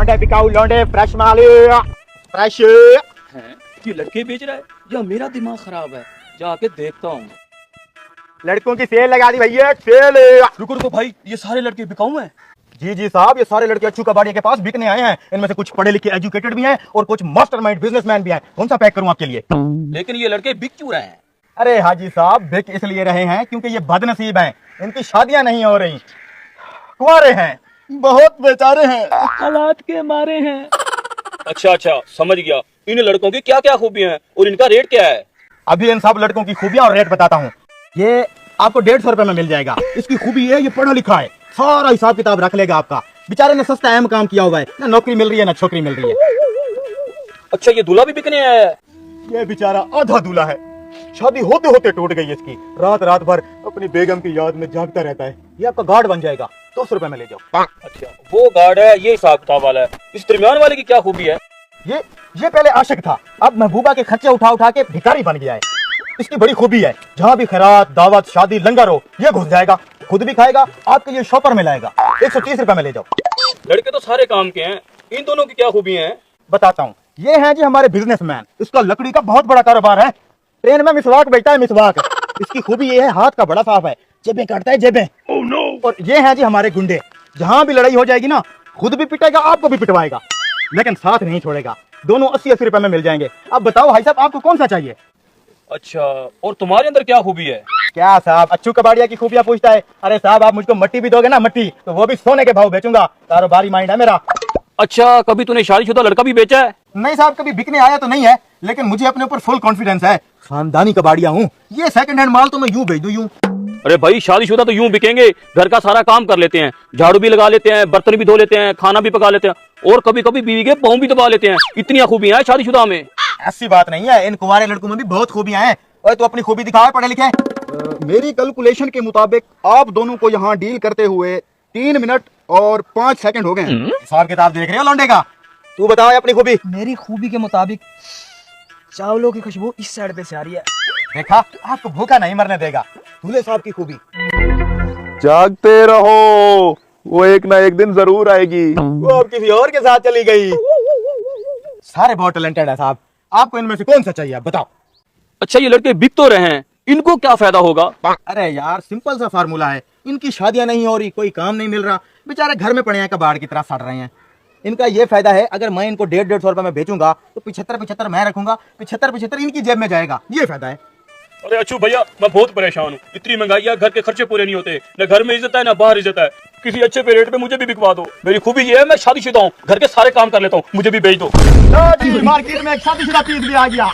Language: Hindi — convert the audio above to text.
लौंडे बिकाऊ लौंडे, फ्रेश माल, फ्रेश। हैं? ये लड़के बेच रहा है या मेरा दिमाग खराब है? जाके देखता हूँ। लड़कों की सेल लगा दी भैया, सेल। रुको रुको भाई, ये सारे लड़के बिकाऊ हैं? जी जी साहब, ये सारे लड़के अच्छू कबाड़िया के पास बिकने आए हैं। इनमें से कुछ पढ़े लिखे एजुकेटेड भी हैं और कुछ मास्टरमाइंड बिजनेसमैन भी हैं। कौन सा पैक करूं आपके लिए? लेकिन ये लड़के बिक क्यों रहे हैं? अरे हाजी साहब, बिक इसलिए रहे हैं क्योंकि ये बदनसीब हैं। इनकी शादियां नहीं हो रही, कुंवारे हैं, बहुत बेचारे हैं, हालात के मारे हैं। अच्छा अच्छा, समझ गया। इन लड़कों की क्या क्या खूबियां हैं और इनका रेट क्या है? अभी इन सब लड़कों की खूबियां और रेट बताता हूँ। ये आपको 150 रुपए में मिल जाएगा। इसकी खूबी है, ये पढ़ा लिखा है, सारा हिसाब किताब रख लेगा आपका। बेचारे ने सस्ता अहम काम किया हुआ है, ना नौकरी मिल रही है ना छोकरी मिल रही है। अच्छा, ये दूल्हा भी बिकने आया है? ये बेचारा आधा दूल्हा है, शादी होते होते टूट गई इसकी। रात रात भर अपनी बेगम की याद में जागता रहता है। ये आपका गार्ड बन जाएगा, 200 रुपए में ले जाओ। अच्छा, वो गार्ड है, ये हिसाब किताब वाला है। इस दरमियान वाले की क्या खूबी है? ये पहले आशिक था, अब महबूबा के खर्चे उठा उठा के भिखारी बन गया है। इसकी बड़ी खूबी है, जहाँ भी खैरात दावत शादी लंगर हो, ये घुस जाएगा, खुद भी खाएगा, आपके लिए शॉपर में लाएगा। 130 रुपए में ले जाओ। लड़के तो सारे काम के हैं, इन दोनों की क्या खूबी है? बताता हूँ। ये है जी हमारे बिजनेसमैन। इसका लकड़ी का बहुत बड़ा कारोबार है। ट्रेन में मिसवाक बेचता है, मिसवाक। इसकी खूबी ये है, हाथ का बड़ा साफ है, जेबें काटता है, जेबें। Oh, no. और ये है जी हमारे गुंडे। जहाँ भी लड़ाई हो जाएगी ना, खुद भी पिटेगा, आपको भी पिटवाएगा, लेकिन साथ नहीं छोड़ेगा। दोनों 80-80 रुपए में मिल जाएंगे। अब बताओ भाई साहब, आपको कौन सा चाहिए? अच्छा, और तुम्हारे अंदर क्या खूबी है? क्या साहब, अच्छू कबाड़िया की खूबियां पूछता है? अरे साहब, आप मुझको मट्टी भी दोगे ना, मट्टी, तो वो भी सोने के भाव बेचूंगा। कारोबारी माइंड है मेरा। अच्छा, कभी तूने शादीशुदा लड़का भी बेचा है? नहीं साहब, कभी बिकने आया तो नहीं है, लेकिन मुझे अपने ऊपर फुल कॉन्फिडेंस है। खानदानी कबाड़िया हूँ। ये सेकंड हैंड माल तो मैं यूं भेज दूं, यूं। अरे भाई, शादीशुदा तो यूं बिकेंगे, घर का सारा काम कर लेते हैं, झाड़ू भी लगा लेते हैं, बर्तन भी धो लेते हैं, खाना भी पका लेते हैं और कभी कभी बीवी के पाँव भी दबा लेते हैं। इतनी खूबियां हैं शादीशुदा में। ऐसी बात नहीं है, इन कुंवारे लड़कों में भी बहुत खूबियां हैं। और तो अपनी खूबी दिखाओ, पढ़े लिखे। मेरी कैलकुलेशन के मुताबिक आप दोनों को यहाँ डील करते हुए 3 मिनट और 5 सेकंड हो गए। हिसाब किताब देख रहे हो लौंडे का? तू बताओ अपनी खूबी। मेरी खूबी के मुताबिक चावलों की खुशबू इस साइड पे से आ रही है। देखा, आपको भूखा नहीं मरने देगा। दूल्हे साहब की खूबी। जागते रहो, वो एक ना एक दिन जरूर आएगी। वो अब किसी और के साथ चली गई। सारे बहुत टैलेंटेड है साहब, आपको इनमें से कौन सा चाहिए, आप बताओ। अच्छा, ये लड़के बिक तो रहे हैं, इनको क्या फायदा होगा? अरे यार, सिंपल सा फार्मूला है। इनकी शादियां नहीं हो रही, कोई काम नहीं मिल रहा, बेचारे घर में पड़े हैं, कबाड़ की तरह सड़ रहे हैं। इनका ये फायदा है, अगर मैं इनको 150-150 रुपए में बेचूंगा तो 75-75 मैं रखूंगा, 75-75 इनकी जेब में जाएगा। ये फायदा है। अरे अच्छू भैया, मैं बहुत परेशान हूँ। इतनी महंगाई है, घर के खर्चे पूरे नहीं होते, न घर में इज्जत है न बाहर इज्जत है। किसी अच्छे पे रेट पे मुझे भी बिकवा दो। मेरी खूबी ये है, मैं शादीशुदा हूँ, घर के सारे काम कर लेता हूँ, मुझे भी बेच दो। मार्केट में एक शादीशुदा पीस भी आ गया।